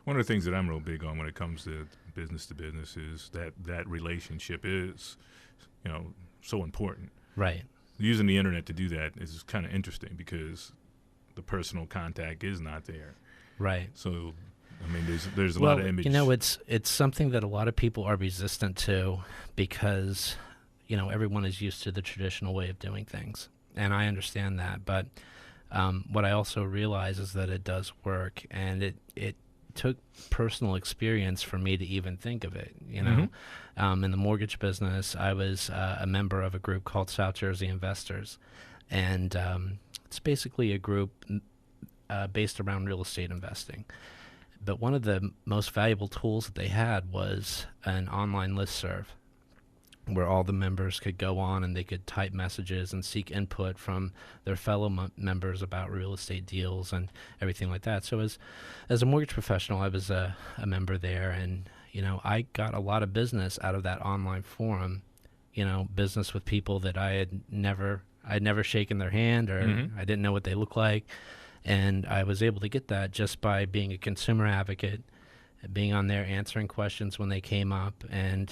One of the things that I'm real big on when it comes to business is that relationship is, so important. Right. Using the internet to do that is kind of interesting because the personal contact is not there. Right. So, I mean, there's a lot of image. It's something that a lot of people are resistant to because, everyone is used to the traditional way of doing things. And I understand that. But what I also realize is that it does work. And it took personal experience for me to even think of it. In the mortgage business, I was a member of a group called South Jersey Investors. And it's basically a group based around real estate investing. But one of the most valuable tools that they had was an online listserv where all the members could go on and they could type messages and seek input from their fellow members about real estate deals and everything like that. So as a mortgage professional, I was a member there, and I got a lot of business out of that online forum, business with people that I'd never shaken their hand or I didn't know what they looked like. And I was able to get that just by being a consumer advocate, being on there answering questions when they came up, and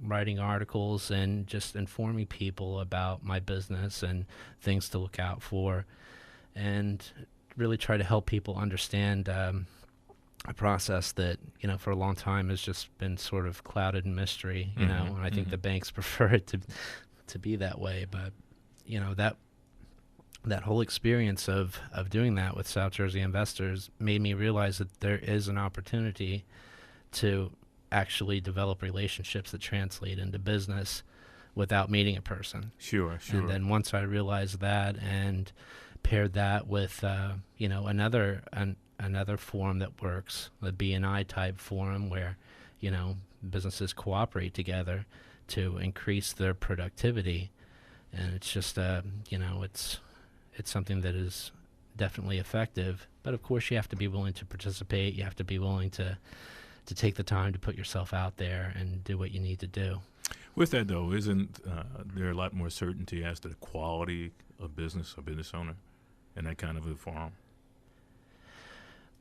writing articles and just informing people about my business and things to look out for, and really try to help people understand a process that for a long time has just been sort of clouded in mystery. And I think the banks prefer it to be that way, but that whole experience of doing that with South Jersey Investors made me realize that there is an opportunity to actually develop relationships that translate into business without meeting a person. Sure. And then once I realized that and paired that with another forum that works, the BNI type forum where businesses cooperate together to increase their productivity, and it's just it's something that is definitely effective. But of course, you have to be willing to participate. You have to be willing to take the time to put yourself out there and do what you need to do. With that, though, isn't there a lot more certainty as to the quality of business or business owner in that kind of a forum?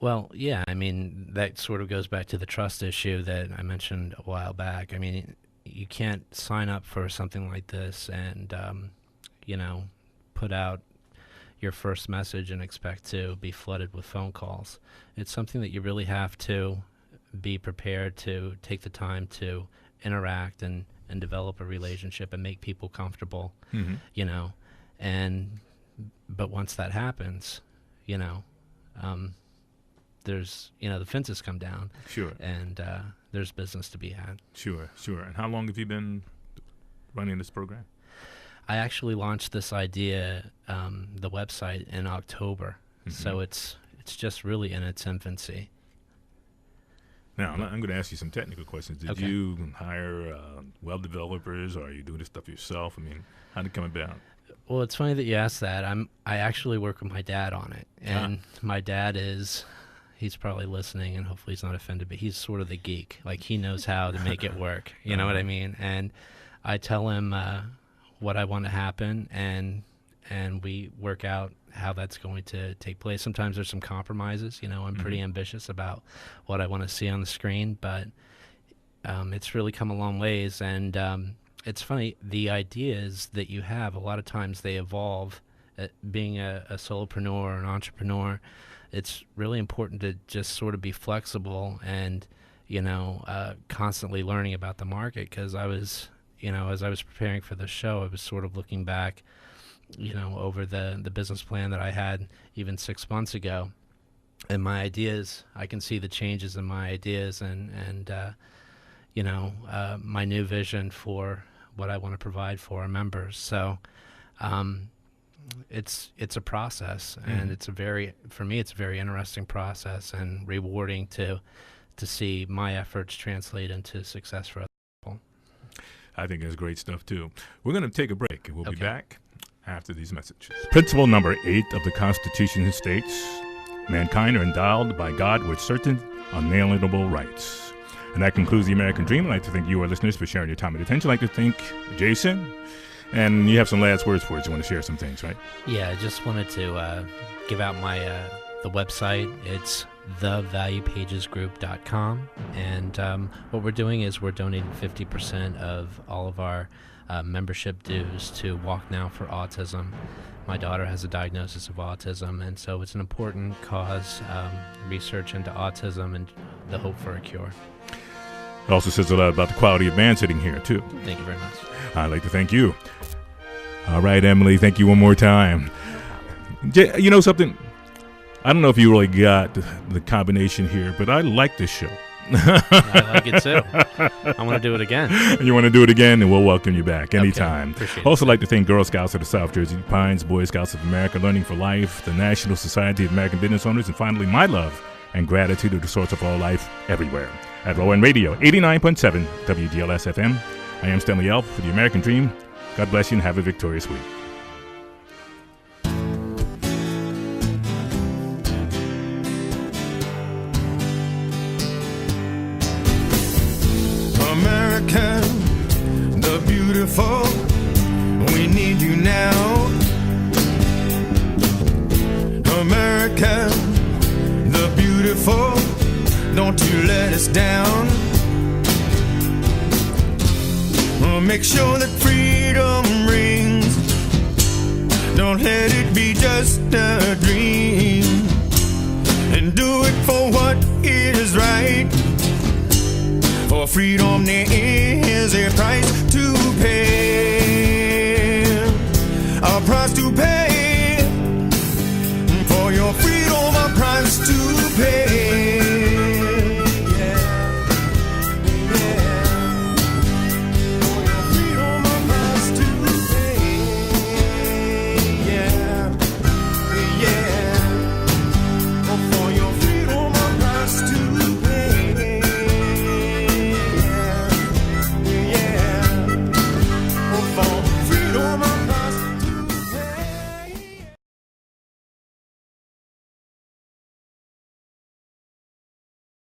Well, yeah. I mean, that sort of goes back to the trust issue that I mentioned a while back. I mean, you can't sign up for something like this and, put out your first message and expect to be flooded with phone calls. It's something that you really have to be prepared to take the time to interact and develop a relationship and make people comfortable, but once that happens, there's, the fences come down. Sure. And there's business to be had. Sure. And how long have you been running this program? I actually launched this idea, the website, in October, so it's just really in its infancy. Now, I'm going to ask you some technical questions. Did you hire web developers, or are you doing this stuff yourself? I mean, how did it come about? Well, it's funny that you asked that. I actually work with my dad on it, and my dad he's probably listening, and hopefully he's not offended, but he's sort of the geek. Like, he knows how to make it work. You know what I mean? And I tell him what I want to happen, and we work out how that's going to take place. Sometimes there's some compromises. I'm pretty ambitious about what I want to see on the screen, but it's really come a long ways. And it's funny, the ideas that you have, a lot of times they evolve. Being a solopreneur or an entrepreneur, it's really important to just sort of be flexible and, constantly learning about the market, because I was as I was preparing for the show, I was sort of looking back, over the business plan that I had even 6 months ago, and my ideas, I can see the changes in my ideas and my new vision for what I want to provide for our members. So it's a process, and for me, it's a very interesting process and rewarding to see my efforts translate into success for other people. I think that's great stuff, too. We're going to take a break, and we'll be back after these messages. Principle number 8 of the Constitution states, mankind are endowed by God with certain unalienable rights. And that concludes the American Dream. I'd like to thank you, our listeners, for sharing your time and attention. I'd like to thank Jason. And you have some last words for us. You want to share some things, right? Yeah, I just wanted to give out my the website. It's thevaluepagesgroup.com. And what we're doing is we're donating 50% of all of our membership dues to Walk Now for Autism. My daughter has a diagnosis of autism, and so it's an important cause, research into autism and the hope for a cure. It also says a lot about the quality of man sitting here, too. Thank you very much. I'd like to thank you. All right, Emily, thank you one more time. You know something? I don't know if you really got the combination here, but I like this show. I like it too. I want to do it again. You want to do it again, and we'll welcome you back anytime. Okay, appreciate also it. like to thank Girl Scouts of the South Jersey Pines, Boy Scouts of America, Learning for Life, the National Society of American Business Owners, and finally my love and gratitude to the source of all life everywhere. At Rowan Radio, 89.7 WDLS FM. I am Stanley Elf for the American Dream. God bless you and have a victorious week. America, the beautiful, we need you now. America, the beautiful, don't you let us down. Make sure that freedom rings, don't let it be just a dream, and do it for what is right. For freedom there is a price.